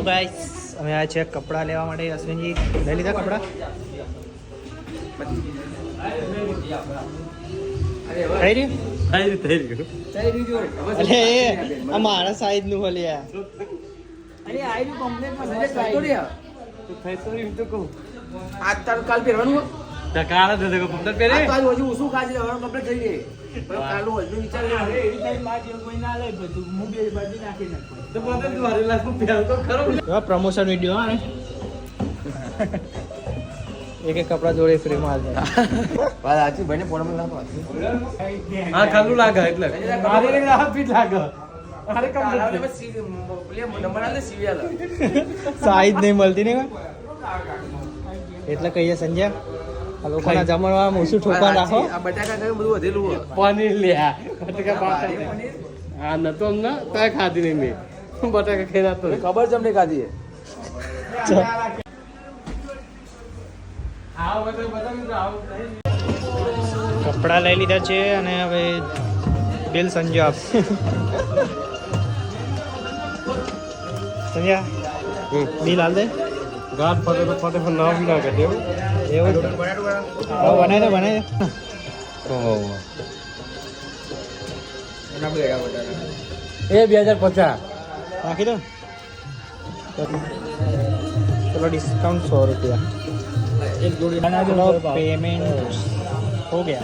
guys અમે આ છે કપડાં લેવા માટે અશ્વિનજી લઈ લીધા કપડાં થઈ રહ્યું અરે આ મારા સાઈઝ નું બોલ્યા અરે આયુ કમ્પ્લીટ માં સજેસ્ટ કરતો રે તો થઈ તો એમ તો કહું આજ તાર કાલ પહેરવાનું કાળ દે દેકો પંદર પહેરે આ તો હજુ ઉસું કાજે હવે કમ્પ્લીટ થઈ ગઈ પણ કાલનો હજુ વિચાર લે અરે એની ટાઈમ માં જે કોઈ ના લે બધું હું બે બાજુ નાખી નાખું તો પંદર તમારી લાખ પહેર તો ખરો પ્રમોશન વિડીયો હા ને એક એક કપડા જોડે ફ્રી માં આવે વાત આજી ભાઈને પોણમાં ના પાસ હા ખાલું લાગે એટલે મારે રે રાહ પીટ લાગે અરે કાલાવલે બસ લે નંબર આલે સીવીઆલ સાઈઝ નહીં મળતી ને એટલે કહીએ સંજય આ લોકોના જમણવા મૂસું ઠોકા રાખો આ બટાકા કઈ બધું વધેલું હોય પનીર લ્યા બટાકા પાતા હા નતો અમને તો ખાધી નહીં મેં બટાકા ખાઈ નાતો ખબર છે અમને ખાધી કપડા લઈ લીધા છે અને હવે બિલ સંજય આપશે સંજય બિલ હાલ દે ગાઢ ફટે તો ફટે પણ ના બી ના કરે એવું બનાવી દે બનાવી દે એ 2050 નાખી દો चलो डिस्काउंट 100 रुपया एक जोड़ी बना दो पेमेंट हो गया